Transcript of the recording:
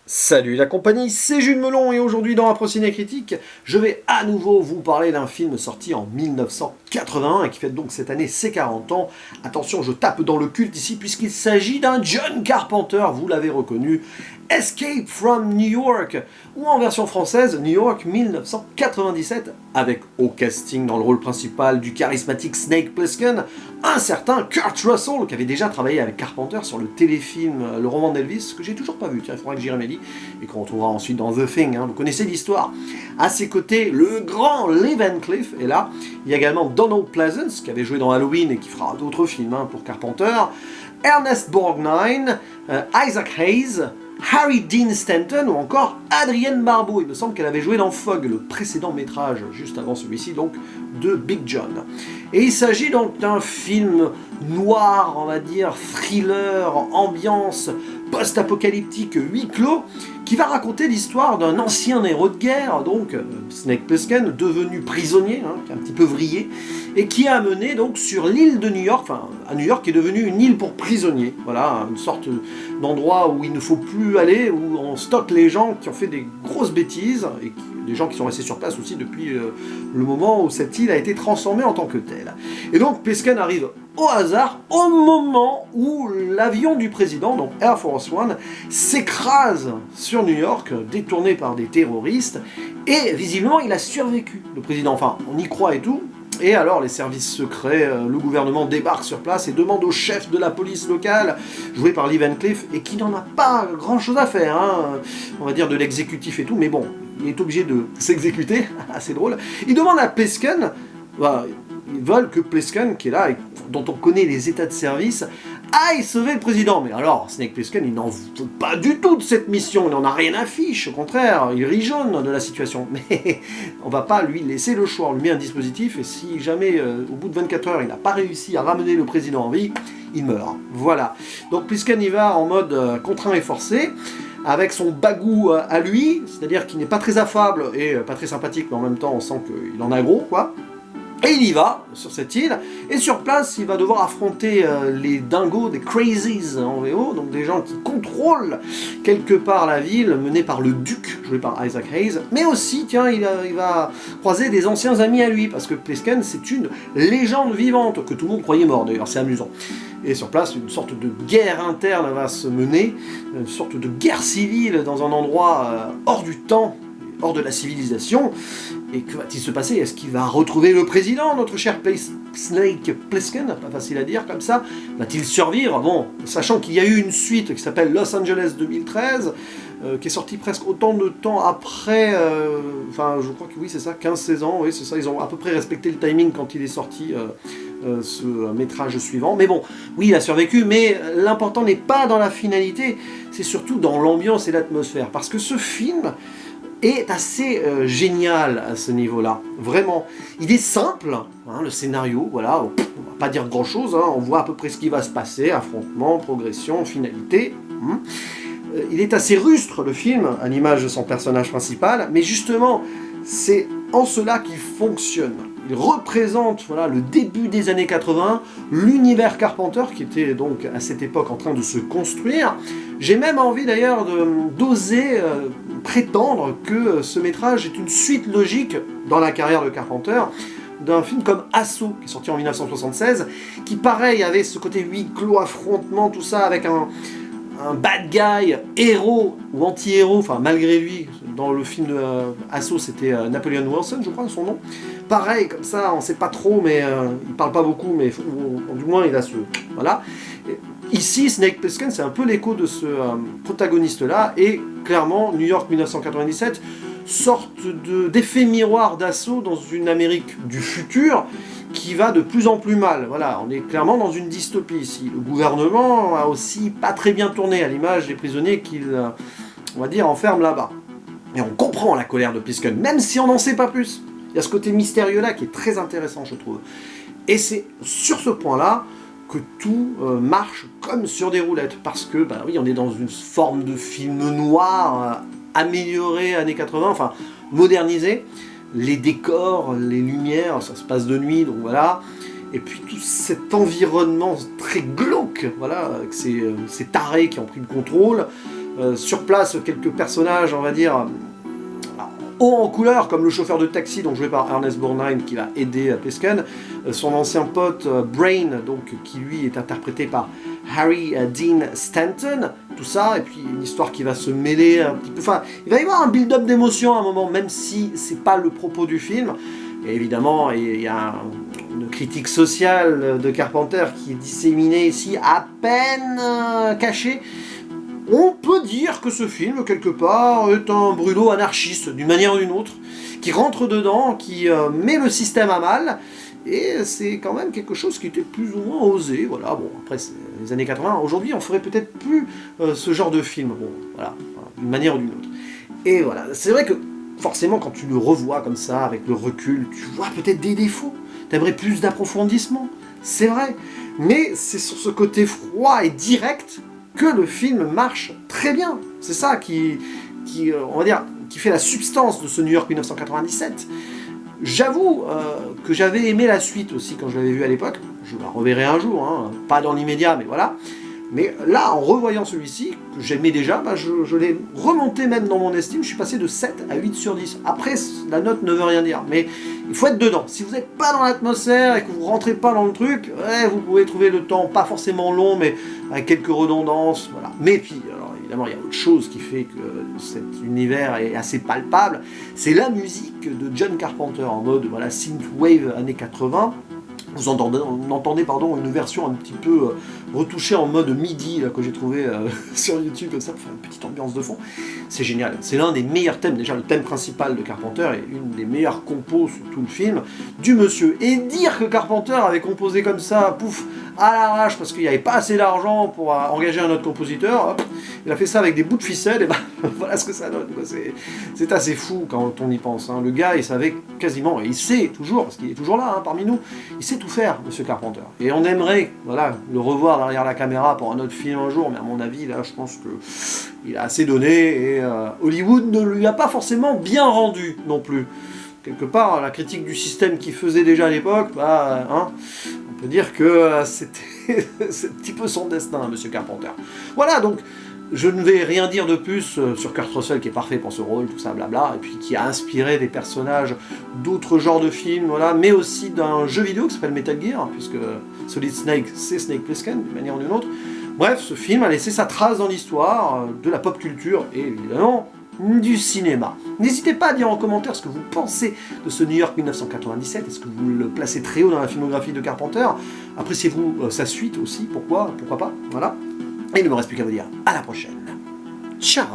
Salut la compagnie, c'est Jules Melon et aujourd'hui dans Appro Ciné Critique, je vais à nouveau vous parler d'un film sorti en 1981 et qui fête donc cette année ses 40 ans. Attention, je tape dans le culte ici puisqu'il s'agit d'un John Carpenter, vous l'avez reconnu, Escape from New York, ou en version française, New York 1997, avec au casting dans le rôle principal du charismatique Snake Plissken, un certain Kurt Russell, qui avait déjà travaillé avec Carpenter sur le téléfilm Le Roman d'Elvis, que j'ai toujours pas vu, tiens, il faudra que j'y remédie, et qu'on retrouvera ensuite dans The Thing, vous connaissez l'histoire. À ses côtés, le grand Lee Van Cleef est là, il y a également Donald Pleasence, qui avait joué dans Halloween et qui fera d'autres films pour Carpenter, Ernest Borgnine, Isaac Hayes, Harry Dean Stanton ou encore Adrienne Barbeau. Il me semble qu'elle avait joué dans Fog, le précédent métrage, juste avant celui-ci, donc de Big John. Et il s'agit donc d'un film noir, on va dire, thriller, ambiance post-apocalyptique huis clos, qui va raconter l'histoire d'un ancien héros de guerre, donc Snake Plissken, devenu prisonnier, qui est un petit peu vrillé, et qui est amené donc sur l'île de New York, enfin à New York qui est devenue une île pour prisonniers, voilà, une sorte d'endroit où il ne faut plus aller, où on stocke les gens qui ont fait des grosses bêtises, et des gens qui sont restés sur place aussi depuis le moment où cette île a été transformée en tant que telle. Et donc Plissken arrive au hasard, au moment où l'avion du président, donc Air Force One, s'écrase sur New York, détourné par des terroristes, et visiblement il a survécu, le président, enfin on y croit et tout. Et alors les services secrets, le gouvernement débarque sur place et demande au chef de la police locale, joué par Lee Van Cleef, et qui n'en a pas grand chose à faire, on va dire de l'exécutif et tout, mais bon, il est obligé de s'exécuter, assez drôle. Il demande à Plissken, ils veulent que Plissken, qui est là, et dont on connaît les états de service, aille sauver le président. Mais alors, Snake Plissken, il n'en veut pas du tout de cette mission, il n'en a rien à fiche, au contraire, il rit jaune de la situation. Mais on va pas lui laisser le choix, on lui met un dispositif, et si jamais, au bout de 24 heures, il n'a pas réussi à ramener le président en vie, il meurt. Voilà. Donc Plissken y va en mode contraint et forcé, avec son bagou à lui, c'est-à-dire qu'il n'est pas très affable et pas très sympathique, mais en même temps, on sent qu'il en a gros, quoi. Et il y va, sur cette île, et sur place, il va devoir affronter les dingos, des crazies en VO, donc des gens qui contrôlent quelque part la ville, menée par le duc, joué par Isaac Hayes, mais aussi, tiens, il va croiser des anciens amis à lui, parce que Plissken, c'est une légende vivante, que tout le monde croyait mort d'ailleurs, c'est amusant. Et sur place, une sorte de guerre interne va se mener, une sorte de guerre civile dans un endroit hors du temps, hors de la civilisation. Et que va-t-il se passer? Est-ce qu'il va retrouver le président, notre cher Snake Plissken? Pas facile à dire comme ça. Va-t-il survivre? Bon, sachant qu'il y a eu une suite qui s'appelle Los Angeles 2013, qui est sortie presque autant de temps après, enfin je crois que oui c'est ça, 15-16 ans, oui c'est ça, ils ont à peu près respecté le timing quand il est sorti ce métrage suivant. Mais bon, oui il a survécu, mais l'important n'est pas dans la finalité, c'est surtout dans l'ambiance et l'atmosphère. Parce que ce film est assez génial à ce niveau-là, vraiment. Il est simple, le scénario, voilà, on va pas dire grand-chose, on voit à peu près ce qui va se passer, affrontement, progression, finalité. Il est assez rustre, le film, à l'image de son personnage principal, mais justement, c'est en cela qu'il fonctionne. Il représente le début des années 80, l'univers Carpenter qui était donc à cette époque en train de se construire. J'ai même envie d'ailleurs d'oser prétendre que ce métrage est une suite logique dans la carrière de Carpenter d'un film comme Assaut, qui est sorti en 1976, qui pareil avait ce côté huis clos, affrontement, tout ça, avec un bad guy, héros ou anti-héros, enfin malgré lui, dans le film de Assaut c'était Napoleon Wilson, je crois son nom. Pareil, comme ça, on sait pas trop, mais il parle pas beaucoup, mais du moins il a ce... Voilà. Ici, Snake Plissken, c'est un peu l'écho de ce protagoniste-là, et clairement, New York 1997, sorte d'effet miroir d'Assaut dans une Amérique du futur, qui va de plus en plus mal. Voilà, on est clairement dans une dystopie ici. Le gouvernement a aussi pas très bien tourné, à l'image des prisonniers qu'il, on va dire, enferme là-bas. Et on comprend la colère de Plissken, même si on n'en sait pas plus. Il y a ce côté mystérieux-là qui est très intéressant, je trouve. Et c'est sur ce point-là que tout marche comme sur des roulettes. Parce que, oui, on est dans une forme de film noir, amélioré, années 80, enfin, modernisé. Les décors, les lumières, ça se passe de nuit, donc voilà. Et puis tout cet environnement très glauque, voilà, avec ces tarés qui ont pris le contrôle, sur place quelques personnages, on va dire, haut en couleur, comme le chauffeur de taxi, donc joué par Ernest Borgnine, qui va aider Plisken, son ancien pote Brain, donc qui lui est interprété par Harry Dean Stanton, tout ça, et puis une histoire qui va se mêler un petit peu, enfin, il va y avoir un build-up d'émotion à un moment, même si c'est pas le propos du film. Et évidemment, il y a une critique sociale de Carpenter qui est disséminée ici, à peine cachée. On peut dire que ce film, quelque part, est un brûlot anarchiste, d'une manière ou d'une autre, qui rentre dedans, qui met le système à mal, et c'est quand même quelque chose qui était plus ou moins osé, voilà, bon, après, c'est les années 80, aujourd'hui, on ferait peut-être plus ce genre de film, bon, voilà, d'une manière ou d'une autre. Et voilà, c'est vrai que, forcément, quand tu le revois comme ça, avec le recul, tu vois peut-être des défauts, t'aimerais plus d'approfondissement, c'est vrai, mais c'est sur ce côté froid et direct que le film marche très bien. C'est ça qui on va dire, qui fait la substance de ce New York 1997. J'avoue que j'avais aimé la suite aussi quand je l'avais vue à l'époque. Je la reverrai un jour, hein, pas dans l'immédiat, mais voilà. Mais là, en revoyant celui-ci, que j'aimais déjà, bah, je l'ai remonté même dans mon estime, je suis passé de 7 à 8 sur 10. Après, la note ne veut rien dire, mais il faut être dedans. Si vous n'êtes pas dans l'atmosphère et que vous ne rentrez pas dans le truc, ouais, vous pouvez trouver le temps pas forcément long, mais avec quelques redondances, voilà. Mais puis, alors évidemment, il y a autre chose qui fait que cet univers est assez palpable, c'est la musique de John Carpenter, en mode, voilà, synthwave années 80. Vous entendez pardon, une version un petit peu retouchée en mode MIDI là, que j'ai trouvé sur YouTube, comme ça, pour faire une petite ambiance de fond. C'est génial. C'est l'un des meilleurs thèmes, déjà le thème principal de Carpenter est une des meilleures compos sur tout le film du monsieur. Et dire que Carpenter avait composé comme ça, pouf, à l'arrache, parce qu'il n'y avait pas assez d'argent pour engager un autre compositeur, hop, il a fait ça avec des bouts de ficelle, et ben voilà ce que ça donne. C'est assez fou quand on y pense. Hein. Le gars, il savait quasiment, et il sait toujours, parce qu'il est toujours là hein, parmi nous, il sait tout faire, monsieur Carpenter. Et on aimerait, voilà, le revoir derrière la caméra pour un autre film un jour, mais à mon avis, là, je pense que il a assez donné, et Hollywood ne lui a pas forcément bien rendu non plus. Quelque part, la critique du système qu'il faisait déjà à l'époque, bah, hein, on peut dire que c'est un petit peu son destin, monsieur Carpenter. Voilà, donc, je ne vais rien dire de plus sur Kurt Russell, qui est parfait pour ce rôle, tout ça, blabla, et puis qui a inspiré des personnages d'autres genres de films, voilà, mais aussi d'un jeu vidéo qui s'appelle Metal Gear, puisque Solid Snake, c'est Snake Plissken, d'une manière ou d'une autre. Bref, ce film a laissé sa trace dans l'histoire de la pop culture, et évidemment, du cinéma. N'hésitez pas à dire en commentaire ce que vous pensez de ce New York 1997, est-ce que vous le placez très haut dans la filmographie de Carpenter? Appréciez-vous sa suite aussi, pourquoi pas, voilà. Et il ne me reste plus qu'à vous dire à la prochaine. Ciao!